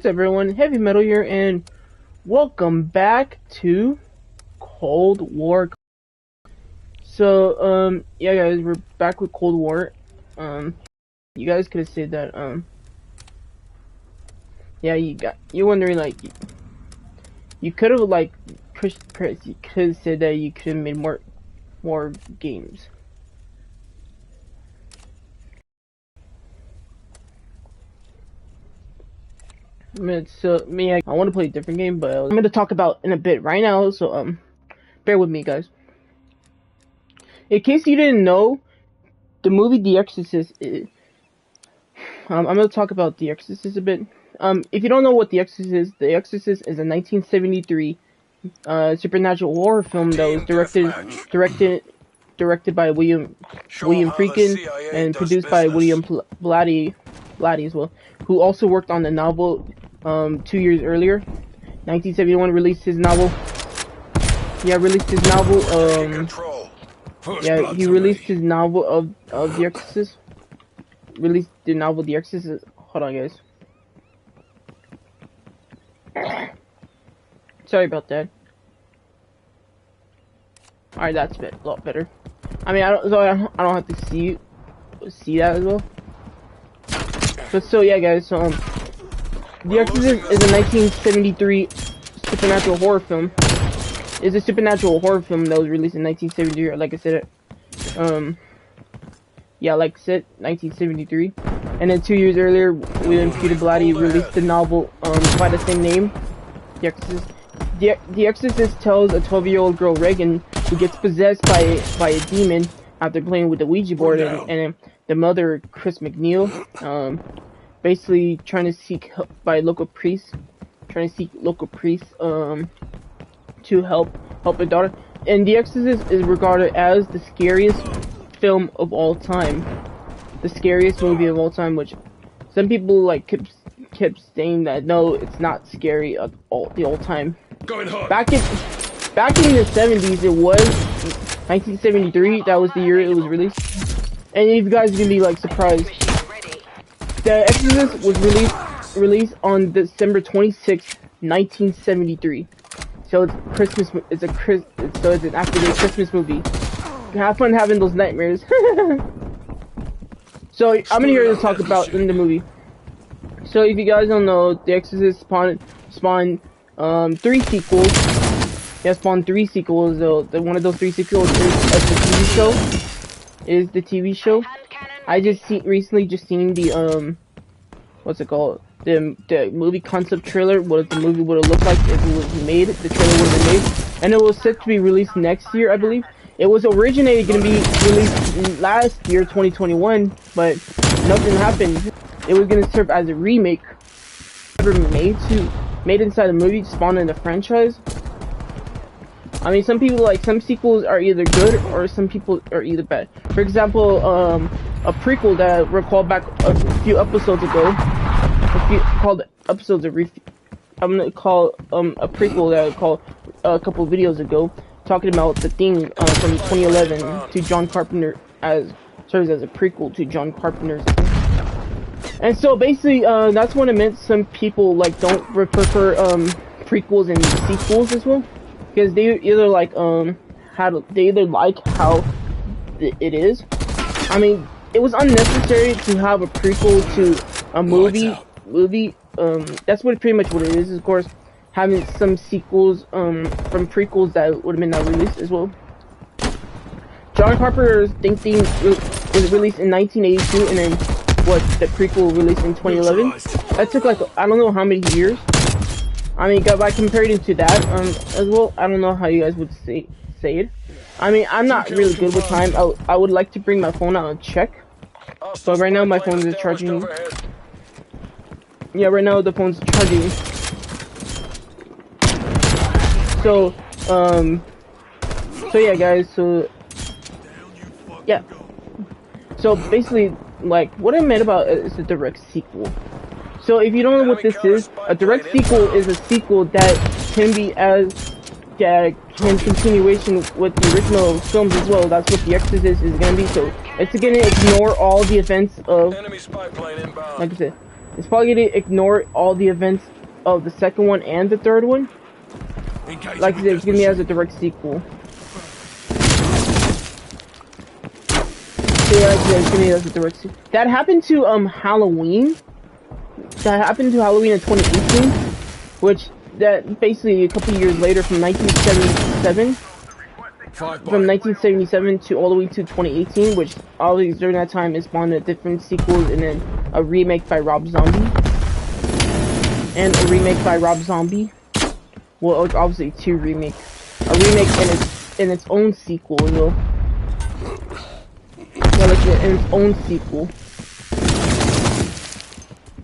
What's up, everyone? Heavy Metal here, and welcome back to Cold War. So, yeah, guys, we're back with Cold War. You guys could have said that, yeah, you're wondering, like, you could have, like, you could have said that you could have made more games. I want to play a different game, but I'm going to talk about in a bit right now, so, bear with me, guys. In case you didn't know, the movie The Exorcist is, I'm going to talk about The Exorcist a bit. If you don't know what The Exorcist is a 1973, supernatural horror film that was directed by William Friedkin and produced by William Blatty as well, who also worked on the novel 2 years earlier. 1971 released his novel. Yeah, he released his novel of The Exorcist. Released the novel The Exorcist. Hold on, guys. Sorry about that. Alright, that's a lot better. I mean, I don't have to see that as well. But so yeah, guys. So The Exorcist is a 1973 supernatural horror film. It's a supernatural horror film that was released in 1973. Like I said, yeah, like I said, 1973. And then 2 years earlier, William Peter Blatty released the novel by the same name, The Exorcist. The Exorcist tells a 12-year-old girl, Regan, who gets possessed by a demon after playing with the Ouija board, and the mother, Chris McNeil, basically trying to seek help by local priests, to help her daughter. And The Exorcist is regarded as the scariest film of all time, the scariest movie of all time. Which some people like kept saying that no, it's not scary at all the whole time. Back in the 70s, it was 1973. That was the year it was released. And you guys are gonna be like surprised. The Exorcist was released on December 26th, 1973. So it's Christmas. It's an after-day Christmas movie. Have fun having those nightmares. So I'm gonna hear to talk about in the movie. So if you guys don't know, The Exorcist spawned 3 sequels. Yeah, spawned 3 sequels. One of those 3 sequels is the TV show. I recently seen the what's it called? The movie concept trailer. What the movie would have looked like if it was made. The trailer would have been made, and it was set to be released next year, I believe. It was originally going to be released last year, 2021, but nothing happened. It was going to serve as a remake. Never made inside the movie, spawned in the franchise. I mean, some sequels are either good or some people are either bad. For example, a prequel that I recall back a few episodes ago, I'm gonna call a prequel that I called a couple videos ago, talking about The Thing from 2011 to John Carpenter serves as a prequel to John Carpenter's. And so basically, that's what it meant. Some people don't prefer prequels and sequels as well, because they either like how it is. I mean, it was unnecessary to have a prequel to a movie. That's pretty much what it is. Of course, having some sequels from prequels that would have been not released as well. John Carpenter's Thing was released in 1982, and then the prequel released in 2011. That took I don't know how many years. I mean, by comparing it to that as well, I don't know how you guys would say it. I mean, I'm not really good with time. I would like to bring my phone out and check, but right now my phone is charging. Yeah, right now the phone's charging. So yeah, guys. So yeah. So basically, what I meant about it is a direct sequel. So if you don't know what this is, a direct sequel is a sequel that can be in continuation with the original films as well. That's what The Exorcist is gonna be. So it's gonna ignore all the events of, like I said, It's probably gonna ignore all the events of the second one and the third one. Like I said, it's gonna be as a direct sequel. So yeah, like I said, it's gonna be as a direct sequel. That happened to Halloween. That happened to Halloween in 2018, which that basically a couple years later, from 1977. From 1977 to all the way to 2018, which always during that time it spawned a different sequels and then a remake by Rob Zombie. And a remake by Rob Zombie. Well, obviously two remakes. A remake in its own sequel as well. Yeah, like in its own sequel.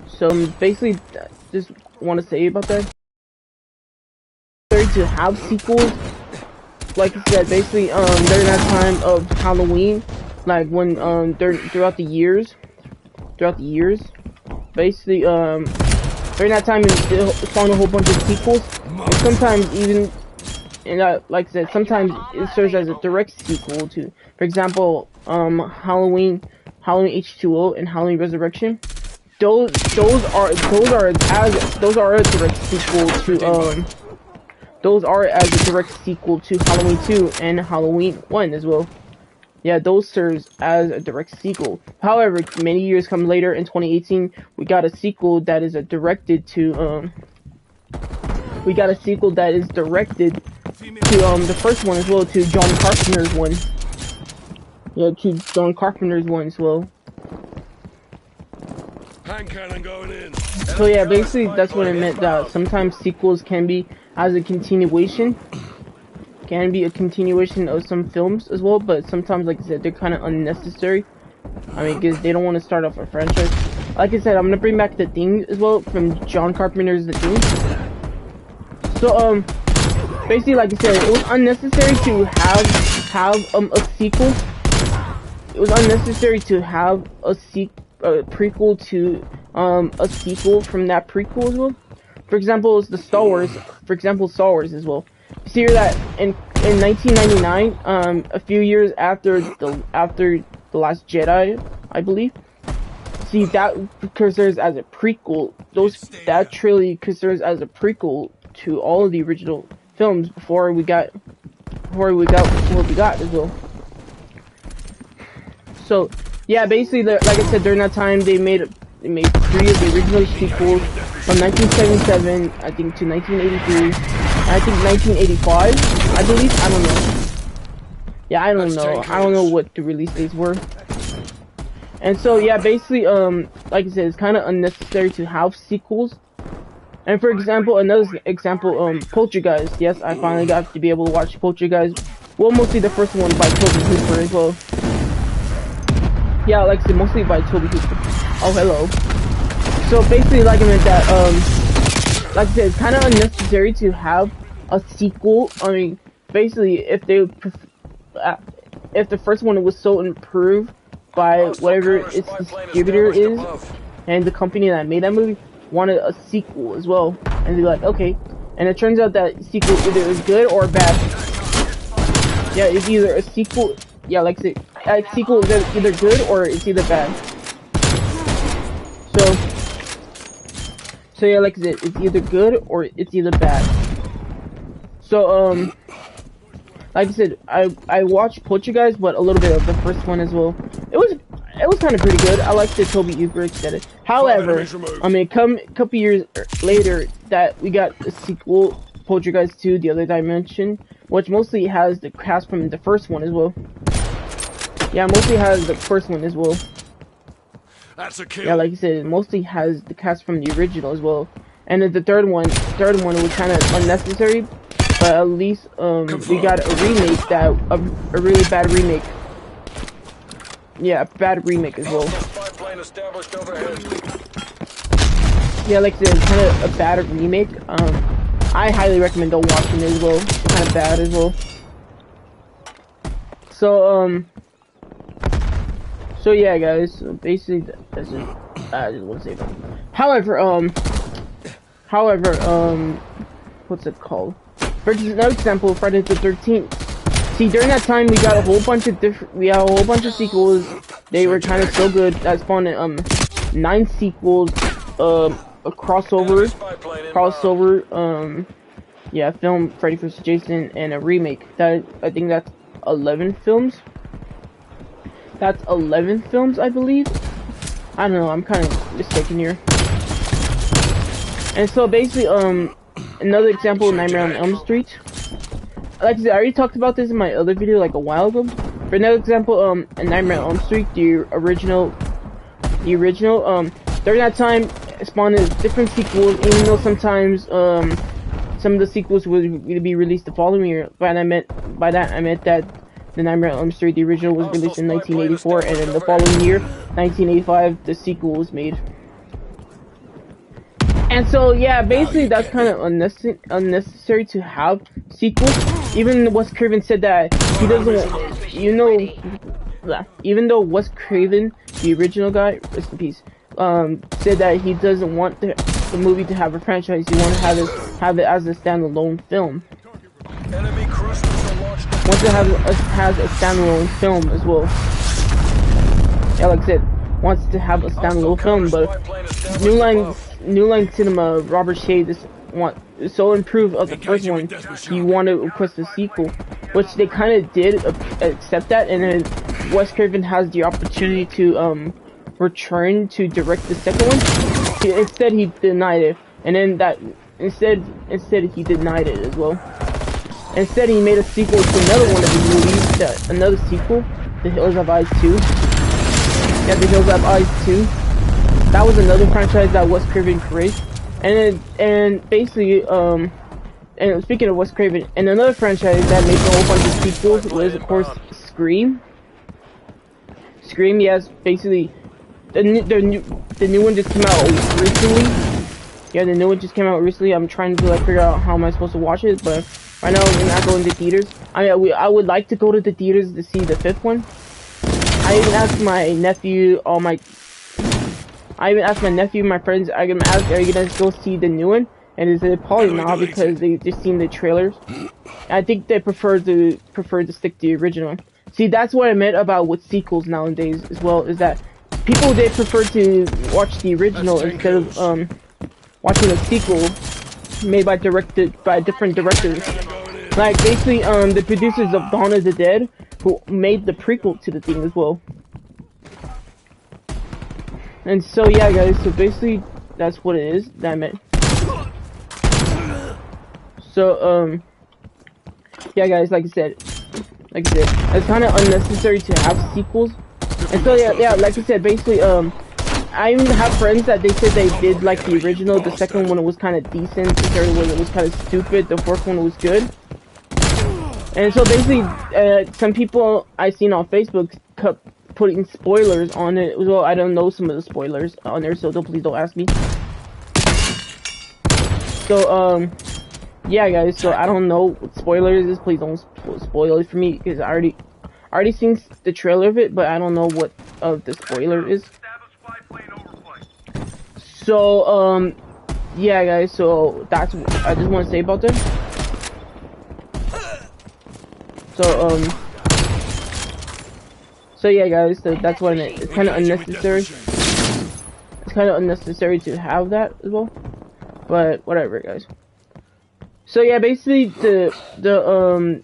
So basically, just want to say about that. To have sequels. Like I said, basically, during that time of Halloween, like when, throughout the years, basically, during that time, it spawned a whole bunch of sequels, and sometimes even, and like I said, sometimes it serves as a direct sequel to, for example, Halloween H2O and Halloween Resurrection. Those are a direct sequel to, those are as a direct sequel to Halloween 2 and Halloween 1 as well. Yeah, those serves as a direct sequel. However, many years come later in 2018, we got a sequel that is directed to the first one as well, to John Carpenter's one. Yeah, to John Carpenter's one as well. Hand cannon going in. So yeah, basically that's what it meant, that sometimes sequels can be as a continuation. Can be a continuation of some films as well, but sometimes, like I said, they're kind of unnecessary. I mean, because they don't want to start off a franchise. Like I said, I'm gonna bring back The Thing as well from John Carpenter's The Thing. So basically, like I said, it was unnecessary to have a sequel. It was unnecessary to have a prequel to a sequel from that prequel as well. For example, it's the Star Wars. For example, Star Wars as well. See here that in 1999, a few years after the Last Jedi, I believe. See, that serves as a prequel. That trilogy serves as a prequel to all of the original films before we got what we got as well. So yeah, basically, like I said, during that time they made 3 of the original sequels from 1977, I think, to 1983. I think 1985, I believe. I don't know. Yeah, I don't know. I don't know what the release dates were. And so yeah, basically, like I said, it's kind of unnecessary to have sequels. And for example, another example, Poltergeist. Yes, I finally got to be able to watch Poltergeist. Well, mostly the first one by Toby Hooper as well. Yeah, like I said, mostly by Toby Hooper. Oh, hello. So basically, like I meant that, like I said, it's kind of unnecessary to have a sequel. I mean, basically, if the first one was so improved by whatever its distributor is, and the company that made that movie wanted a sequel as well, and they're like, okay, and it turns out that sequel either is good or bad. Yeah, it's either a sequel. Yeah, like I said, a sequel is either good or it's either bad. So yeah, like I said, it's either good or it's either bad. So like I said, I watched Poltergeist, but a little bit of the first one as well. It was kind of pretty good. I liked the Toby Hooper did it. However, I mean, a couple years later, that we got a sequel, Poltergeist 2: The Other Dimension, which mostly has the cast from the first one as well. Yeah, mostly has the first one as well. That's a kill. Yeah, like I said, it mostly has the cast from the original as well. And then the third one was kind of unnecessary, but at least we got a remake a really bad remake. Yeah, a bad remake as well. Yeah, like I said, it's kind of a bad remake. I highly recommend don't watching it as well. It's kind of bad as well. So yeah, guys. So basically, that's it. I just want to say that. However, what's it called? For another example, Friday the 13th. See, during that time, we got a whole bunch of sequels. They were kind of so good that spawned 9 sequels a crossover, yeah, film Freddy vs. Jason and a remake. That I think that's 11 films. That's 11 films, I believe. I don't know. I'm kind of mistaken here. And so basically, another example of Nightmare on Elm Street. Like I said, I already talked about this in my other video like a while ago. For another example, in Nightmare on Elm Street, the original, during that time, spawned different sequels, even though sometimes, some of the sequels would be released the following year. By that I meant that the Nightmare on Elm Street, the original, was released in 1984, and then the following year, 1985, the sequel was made. And so, yeah, basically that's kind of unnecessary to have sequels. Even Wes Craven said that he doesn't, even though Wes Craven, the original guy, rest in peace, said that he doesn't want the movie to have a franchise. He wants to have it as a standalone film. Wants to has a standalone film as well. Yeah, like I said, wants to have a standalone film, but New Line Cinema, Robert Shade is so improved of the first one, he wanted to request a sequel, which they kind of did accept that, and then Wes Craven has the opportunity to return to direct the second one. Instead, he denied it, and then instead he denied it as well. Instead, he made a sequel to another one of his movies, another sequel, The Hills Have Eyes 2. Yeah, The Hills Have Eyes 2. That was another franchise that Wes Craven created. And basically, and speaking of Wes Craven, and another franchise that made a whole bunch of sequels was, of course, Scream. Scream, yes, basically, the new one just came out recently. Yeah, the new one just came out recently. I'm trying to figure out how am I supposed to watch it, but right now we're not going to theaters. I would like to go to the theaters to see the fifth one. I even asked my nephew, my friends, I even asked, are you gonna go see the new one? And they said probably not because they just seen the trailers. I think they prefer to stick to the original. See, that's what I meant about with sequels nowadays as well, is that people, they prefer to watch the original instead of watching a sequel made by different directors. Like basically the producers of Dawn of the Dead, who made the prequel to the thing as well. And so yeah, guys, so basically that's what it is that I meant. So yeah, guys, like I said, it's kind of unnecessary to have sequels. And so yeah, like I said, basically I even have friends that they said they did like the original. The second one was kind of decent. The third one was kind of stupid. The fourth one was good. And so basically, some people I seen on Facebook kept putting spoilers on it. Well, I don't know some of the spoilers on there, so please don't ask me. So yeah, guys. So I don't know what spoilers is. Please don't spoil it for me because I already seen the trailer of it, but I don't know what the spoiler is. So yeah, guys. So that's what I just want to say about that. So yeah, guys, so that's what I meant. It's kind of unnecessary. It's kind of unnecessary to have that as well, but whatever, guys. So yeah, basically the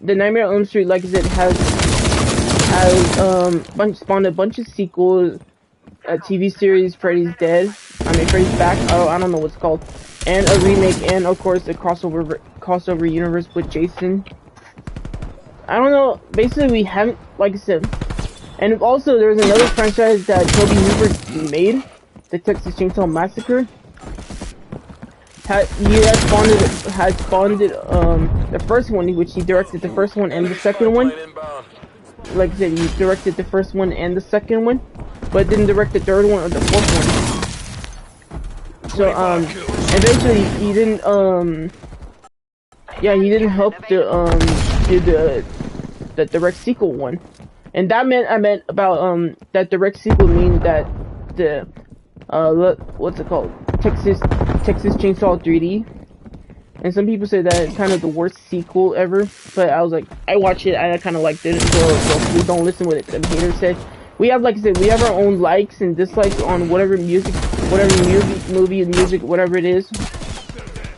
Nightmare on Elm Street, like I said, has spawned a bunch of sequels, a TV series, Freddy's Dead. Freddy's Back. Oh, I don't know what's called, and a remake, and of course the crossover universe with Jason. I don't know, basically we haven't, like I said, and also there's another franchise that Toby Hooper made, the Texas Chainsaw Massacre. He had spawned the first one, which he directed the first one and the second one. Like I said, he directed the first one and the second one, but didn't direct the third one or the fourth one. So, eventually he didn't, yeah, he didn't help do the direct sequel one, and that meant about that direct sequel means that the what's it called, Texas Chainsaw 3D, and some people say that it's kind of the worst sequel ever, but I was like, I watched it, I kind of liked it, so please don't listen to what some haters said, we have, like I said, we have our own likes and dislikes on whatever music, movie, and music, whatever it is.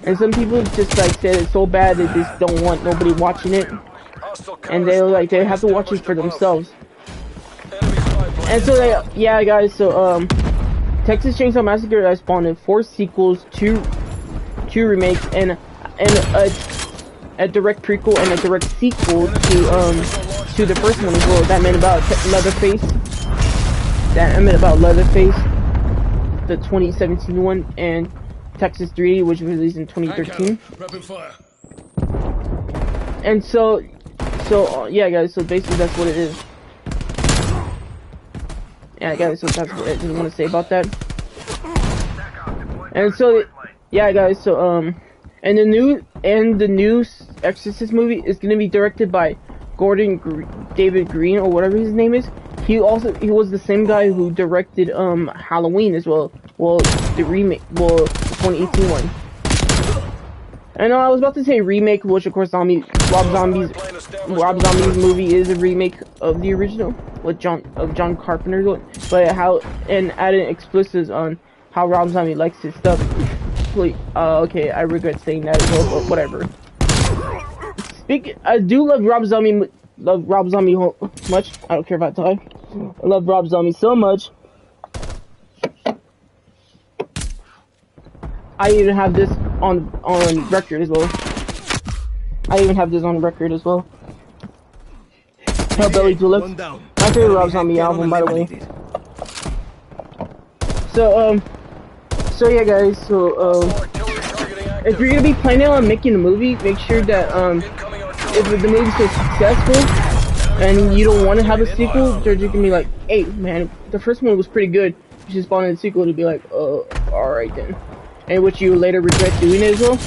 And some people just like say it's so bad that they just don't want nobody watching it, and they have to watch it for themselves. And so yeah, guys. So Texas Chainsaw Massacre has spawned 4 sequels, two remakes, and a direct prequel and a direct sequel to the first one as well. That meant about Leatherface. The 2017 one, and Texas 3, which was released in 2013. And so yeah, guys. So basically, that's what it is. Yeah, guys. So that's what I just want to say about that. And so yeah, guys. So and the new Exorcist movie is gonna be directed by David Green, or whatever his name is. He was the same guy who directed Halloween as well. Well, the remake, the 2018 one. And I was about to say remake, which of course Rob Zombie's movie is a remake of the original with John Carpenter's one. But added explicits on how Rob Zombie likes his stuff. Okay, I regret saying that as well, but whatever. I do love Rob Zombie. Love Rob Zombie much. I don't care about time. I love Rob Zombie so much. I even have this on record as well. Hellbilly Tulip. My favorite Rob Zombie album, by the way. So yeah, guys. So if you're gonna be planning on making a movie, make sure that if the movie's so successful and you don't want to have a sequel, they're just gonna be like, hey man, the first one was pretty good, you should spawn in the sequel to be like, alright then. And which you later regret doing it as well.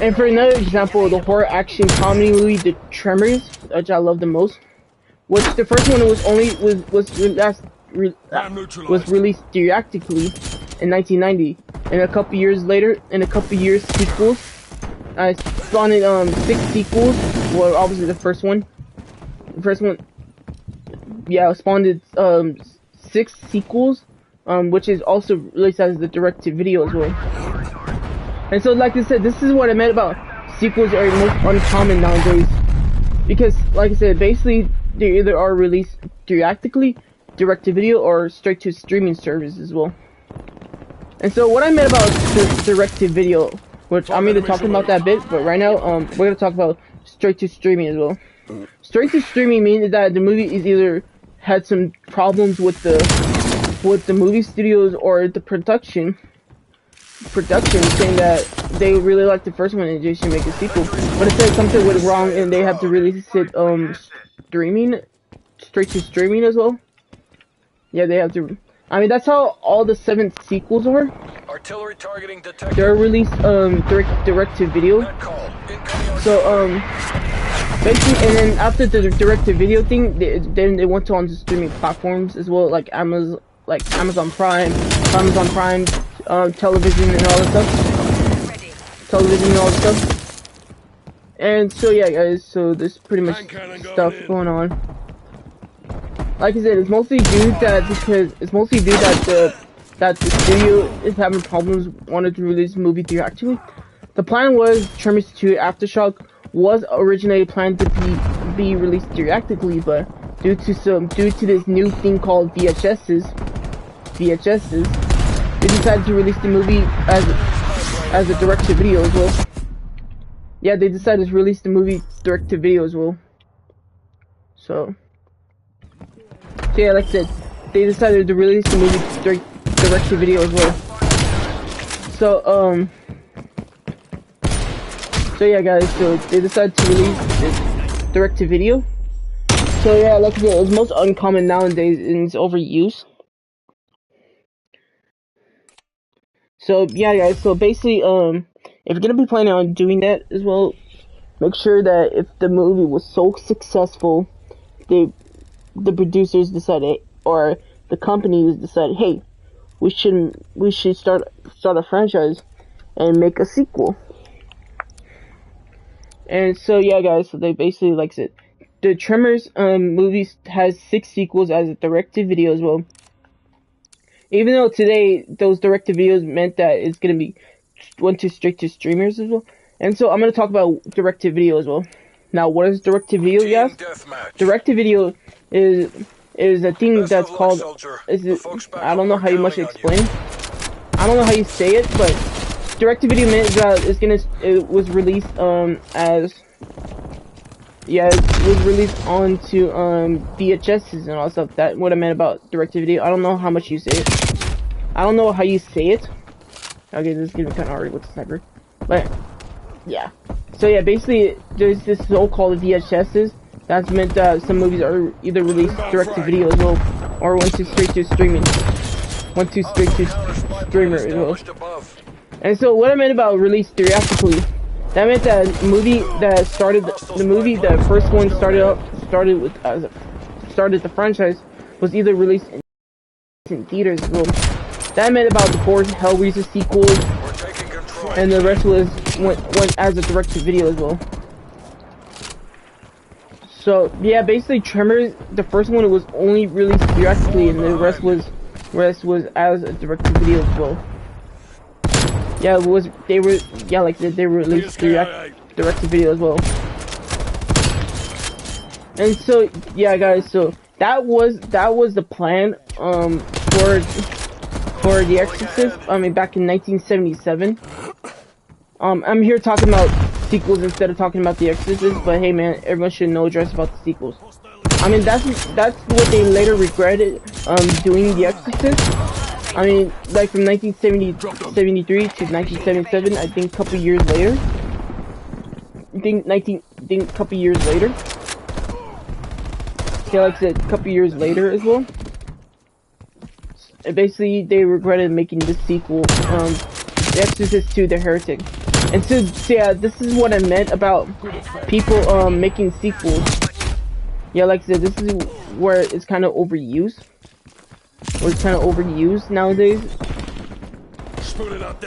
And for another example, the horror action comedy movie The Tremors, which I love the most, which the first one was released theatrically in 1990, and a couple years sequels. I spawned 6 sequels. Well, obviously the first one, yeah, spawned 6 sequels, which is also released as the direct-to-video as well. And so, like I said, this is what I meant about sequels are most uncommon nowadays, because, like I said, basically they either are released theatrically, direct-to-video, or straight to streaming service as well. And so, what I meant about direct-to-video, which I'm going to talk about that bit, but right now, we're going to talk about straight to streaming as well. Straight to streaming means that the movie is either had some problems with the movie studios or the production, saying that they really liked the first one and they should make a sequel. But instead something went wrong and they have to release it straight to streaming as well. Yeah, they have to. I mean, that's how all the 7 sequels are. Artillery targeting detected. They're released direct to video. So basically, and then after the direct to video thing, then they went on to streaming platforms as well, like Amazon Prime, television and all that stuff. And so yeah, guys. So there's pretty much stuff going on. Like I said, it's mostly due that the studio is having problems wanted to release the movie theatrically. The plan was Tremors 2 Aftershock was originally planned to be released theatrically, but due to this new thing called VHSs, they decided to release the movie as a direct to video as well. Yeah, they decided to release the movie direct to video as well. So yeah, like I said, they decided to release the movie direct to video as well. So yeah, guys, so they decided to release it direct to video. So yeah, like I said, it's most uncommon nowadays and it's overused. So yeah, guys, so basically, if you're gonna be planning on doing that as well, make sure that if the movie was so successful, the producers decided, or the companies decided, hey, we should start a franchise and make a sequel. And so yeah, guys, so they basically, like I said, the Tremors movies has 6 sequels as a direct-to-video as well. Even though today those direct-to-videos meant that it's gonna be went to straight to streamers as well. And so I'm gonna talk about direct-to-video as well. Now, what is direct-to-video, yes? Direct-to-video is a thing that's called. I don't know how you much explain. I don't know how you say it, but direct-to-video meant that it was released as. Yeah, it was released onto VHSs and all stuff. That's what I meant about direct-to-video. I don't know how much you say it. I don't know how you say it. Okay, this is gonna be kind of hard with the sniper, but yeah. So yeah, basically there's this so-called VHSs. That's meant that some movies are either released direct-to-video as well, or went to straight to streaming. Went to straight to streamer as well. And so what I meant about release theatrically. That meant that movie that started the first one started the franchise was either released in theaters as well. That meant about the 4 Hellraiser sequels, and the rest went as a direct-to-video as well. So yeah, basically Tremors, the first one was only released theatrically, and the rest was as a direct-to-video as well. Yeah, like I said, they were released direct-to-video as well. And so, yeah, guys, so that was the plan, for The Exorcist, back in 1977. I'm here talking about sequels instead of talking about The Exorcist, but hey man, everyone should know just about the sequels. That's what they later regretted, doing The Exorcist. Like from 1973 to 1977, I think a couple years later. A couple years later. Yeah, like I said, a couple years later as well. Basically, they regretted making this sequel, The Exorcist 2: The Heretic. And so, yeah, this is what I meant about people, making sequels. Yeah, like I said, this is where it's kind of overused. Or it's kind of overused nowadays.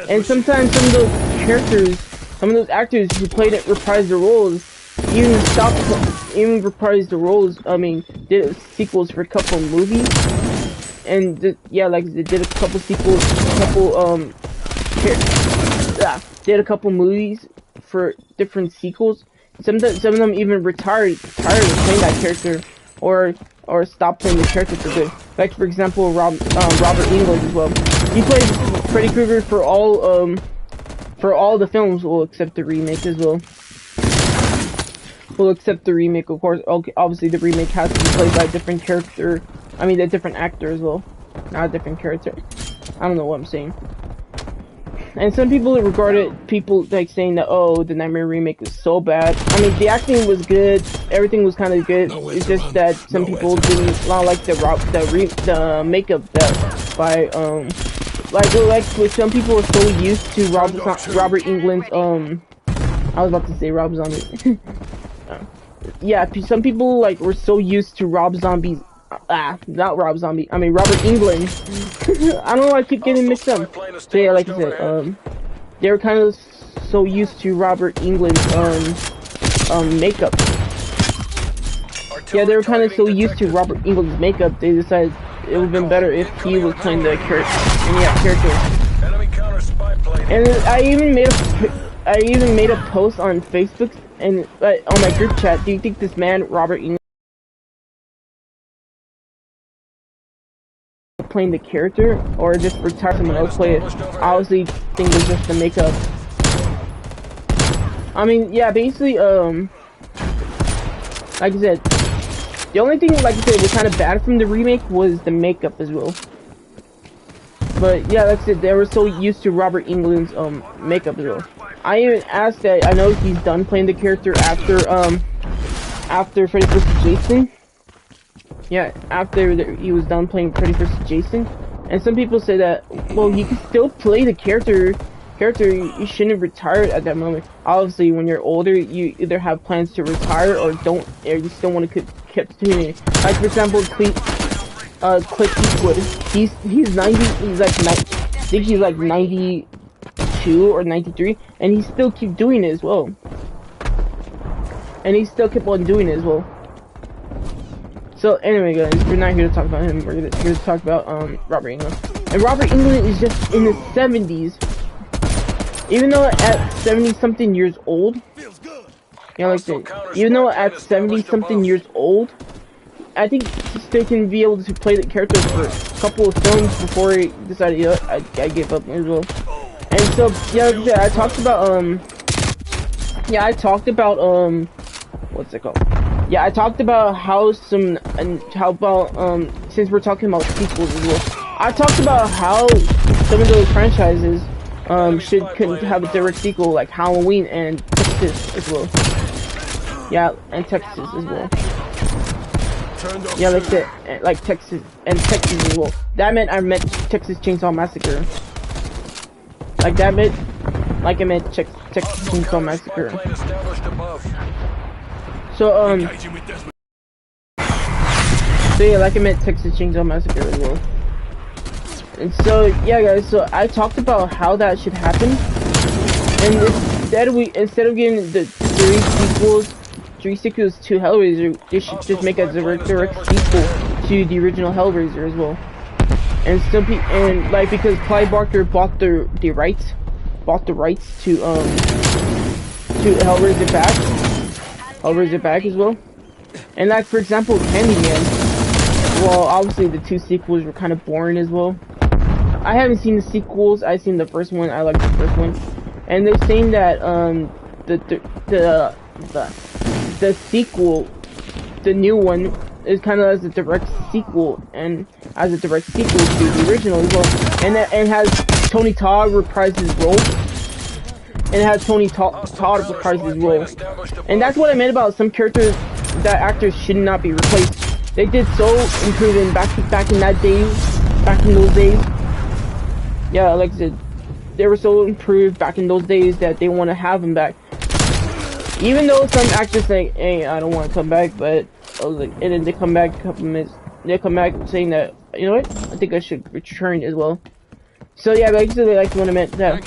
And sometimes some of those characters, some of those actors who played it reprised their roles, even reprised the roles. Did sequels for a couple movies, and like they did a couple sequels, did a couple movies for different sequels. Some of them even retired of playing that character, or stopped playing the character for good. Like for example, Robert Englund as well. He played Freddy Krueger for all the films, well except the remake as well. Well, except the remake, of course. Okay, obviously the remake has to be played by a different character. A different actor as well, not a different character. I don't know what I'm saying. And some people like saying that, oh, the Nightmare remake was so bad. The acting was good, everything was kind of good. It's just that some people didn't like the makeup that like some people are so used to Robert Englund's I was about to say Rob Zombie. Yeah, some people were so used to Rob Zombie's. Not Rob Zombie. Robert Englund. I don't know why I keep getting mixed up. So yeah, like I said, they were kind of so used to Robert Englund's makeup. Yeah, they were kind of so used to Robert Englund's makeup. They decided it would have been better if he was playing the character. And I even made a post on Facebook and on my group chat. Do you think this man Robert Englund playing the character, or just retire someone else play it? I obviously think it's just the makeup. Yeah, basically, like I said, the only thing, like I said, was kind of bad from the remake was the makeup as well. But yeah, like I said, they were so used to Robert Englund's makeup as well. I even asked that. I know he's done playing the character after Freddy vs. Jason. Yeah, after he was done playing Freddy vs. Jason. And some people say that, well, he can still play the character, you shouldn't retire at that moment. Obviously, when you're older, you either have plans to retire or you still want to keep continuing. Like, for example, Clint Eastwood. He's 90, I think he's like 92 or 93, and he still keep doing it as well. And he still kept on doing it as well. So anyway, guys, we're not here to talk about him. We're here to talk about Robert Englund. And Robert Englund is just in his 70s. Even though at 70-something years old, yeah, like that. Even though at 70-something years old, I think they can be able to play the character for a couple of films before he decided, you know, I gave up as well. And so, yeah, I talked about, what's it called? Yeah, I talked about how since we're talking about sequels as well, I talked about how some of those franchises, could have a direct sequel, like Halloween and Texas as well. Yeah, and Texas as well. Yeah, like Texas as well. That meant I meant Texas Chainsaw Massacre. Like that meant, like I meant Texas Chainsaw Massacre. So yeah, like I meant Texas Chainsaw Massacre as well. And so yeah, guys. So I talked about how that should happen, and instead of getting the three sequels to Hellraiser, they should just make a direct sequel to the original Hellraiser as well. And because Clive Barker bought the rights to Hellraiser back as well. And like for example, Candyman. Well, obviously the two sequels were kind of boring as well. I haven't seen the sequels. I've seen the first one. I like the first one, and they're saying that the sequel, the new one, is kind of as a direct sequel to the original as well, and has Tony Todd reprise his role, and that's what I meant about some characters that actors should not be replaced. They did so improving back in those days. Yeah, like I said, they were so improved back in those days that they want to have them back. Even though some actors say, "Hey, I don't want to come back," but and then they come back a couple minutes. They come back saying that, you know what? I think I should return as well. So yeah, basically, like when I meant that,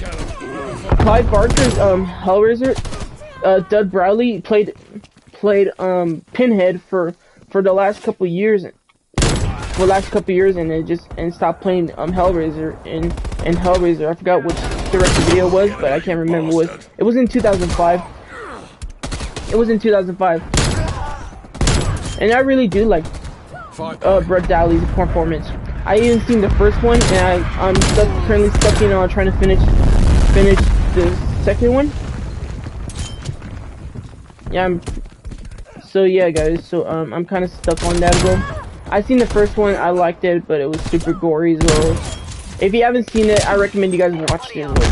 Clive Barker's Hellraiser, Doug Bradley played Pinhead for the last couple years. And stopped playing Hellraiser and Hellraiser. I forgot which direct video it was, but I can't remember what. It was in 2005. And I really do like Brett Dowley's performance. I even seen the first one, and I'm currently stuck on trying to finish the second one. Yeah, so yeah, guys. So I'm kind of stuck on that as well. I seen the first one. I liked it, but it was super gory as well. If you haven't seen it, I recommend you guys watch it as well.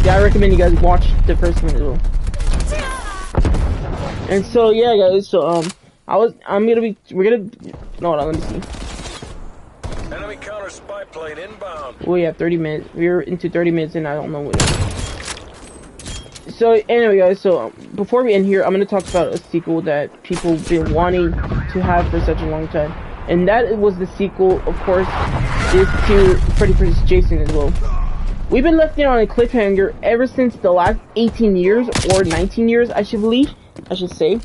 Yeah, I recommend you guys watch the first one as well. And so yeah, guys. So no, let me see. Enemy counter spy plane inbound. We have 30 minutes. We're into 30 minutes, and I don't know what. So anyway, guys. So before we end here, I'm gonna talk about a sequel that people have been wanting to have for such a long time, and that was the sequel, of course, is to Freddy vs. Jason as well. We've been left on a cliffhanger ever since the last 18 years, or 19 years, I should say.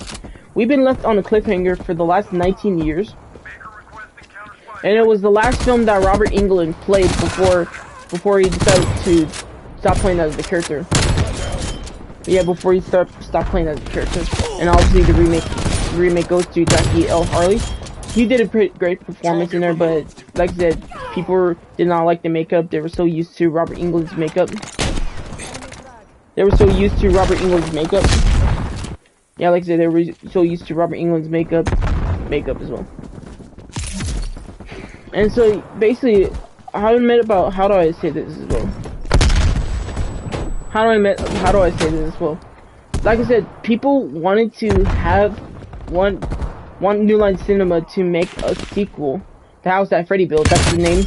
We've been left on a cliffhanger for the last 19 years. And it was the last film that Robert Englund played before he decided to stop playing as the character. Yeah, before he stopped playing as the character. And obviously the remake goes to Jackie L. Harley. He did a pretty great performance in there, but like I said, people did not like the makeup. They were so used to Robert Englund's makeup. Yeah, like I said, they were so used to Robert Englund's makeup as well. And so basically, how do I say this as well? Like I said, people wanted to have one New Line Cinema to make a sequel. The House That Freddy Built. That's the name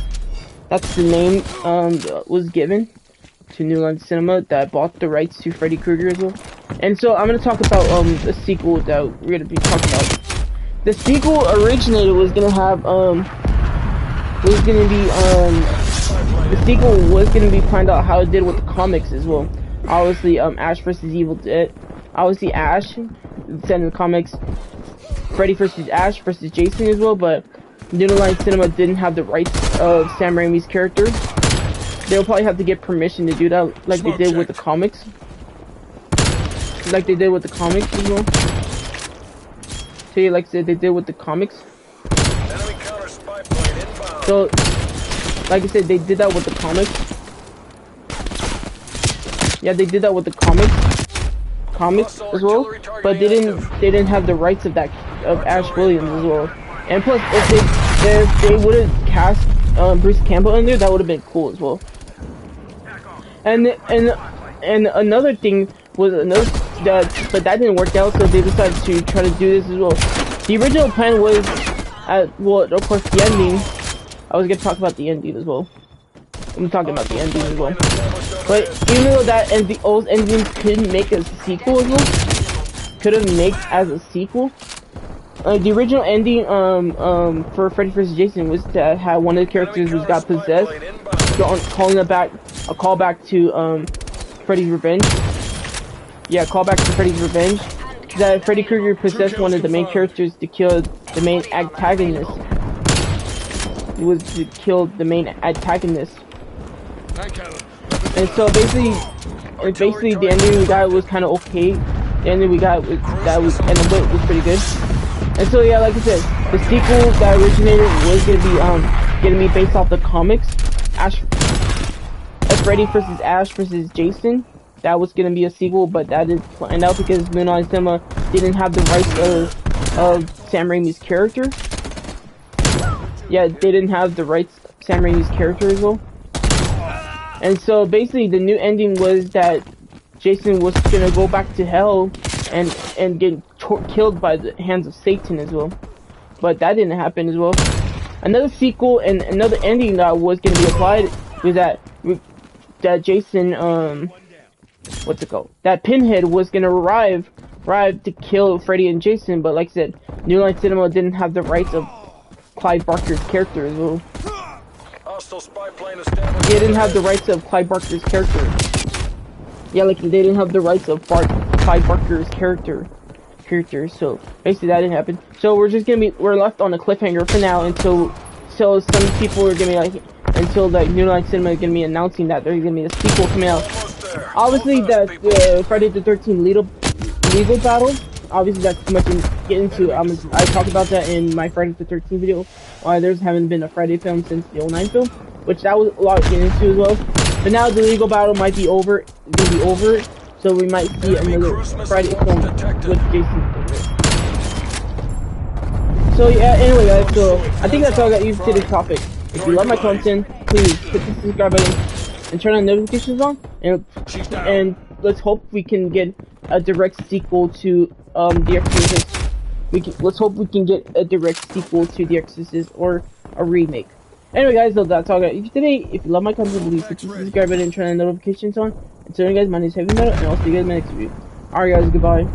was given to New Line Cinema that bought the rights to Freddy Krueger as well. And so I'm gonna talk about the sequel that we're gonna be talking about. The sequel originated was gonna be planned out how it did with the comics as well. Obviously, Ash vs. Evil Dead. obviously Ash, said in the comics, Freddy versus Ash versus Jason as well, but New Line Cinema didn't have the rights of Sam Raimi's character. They'll probably have to get permission to do that, like they did with the comics. Like they did with the comics as well. So yeah, like I said, they did with the comics. Enemy counter spy plane inbound. So, like I said, they did that with the comics. Yeah, they did that with the comics as well. But they didn't have the rights of that Ash Williams as well. And plus, if they would have cast Bruce Campbell in there, that would have been cool as well. And another thing was but that didn't work out, so they decided to try to do this as well. The original plan was, well, of course, the ending. I was gonna talk about the ending as well. I'm talking about the ending as well. But even though that those endings couldn't make a sequel as well, couldn't make as a sequel. The original ending for Freddy vs. Jason was to have one of the characters who got possessed, calling a callback to Freddy's Revenge. Yeah, callback to Freddy's Revenge. That Freddy Krueger possessed one of the main characters to kill the main antagonist. It was to kill the main antagonist. And so basically the ending we got was kind of okay. The ending we got was was pretty good. And so yeah, like I said, the sequel that originated was gonna be based off the comics. Freddy vs. Ash vs. Jason. That was gonna be a sequel, but that didn't plan out because New Line Cinema didn't have the rights of Sam Raimi's character. Yeah, they didn't have the rights of Sam Raimi's character as well. And so basically, the new ending was that Jason was gonna go back to hell and get killed by the hands of Satan as well. But that didn't happen as well. Another sequel and another ending that was gonna be applied was that Jason, what's it called? That Pinhead was gonna arrive to kill Freddy and Jason, but like I said, New Line Cinema didn't have the rights of Clive Barker's character as well. They didn't have the rights of Clive Barker's character. Yeah, like they didn't have the rights of Clive Barker's character. So basically that didn't happen. So we're left on a cliffhanger for now until some people are gonna be like, until like New Line Cinema is gonna be announcing that there's gonna be a sequel coming out. Obviously that Friday the 13th legal battle. Obviously that's too much to get into. I talked about that in my Friday the 13th video. Why there's haven't been a Friday film since the 09 film, which that was a lot to get into as well. But now the legal battle might be over. So we might see another Friday film with Jason. So yeah, anyway guys, so I think that's all I got used to this topic. If you love my content, please hit the subscribe button and turn on notifications on, and let's hope we can get a direct sequel to The Exorcist. Let's hope we can get a direct sequel to The Exorcist or a remake. Anyway guys, so that's all I got today. If you love my content, please hit the subscribe button and turn on notifications on. Until then guys, my name is Heavy Metal, and I'll see you guys in my next video. Alright guys, goodbye.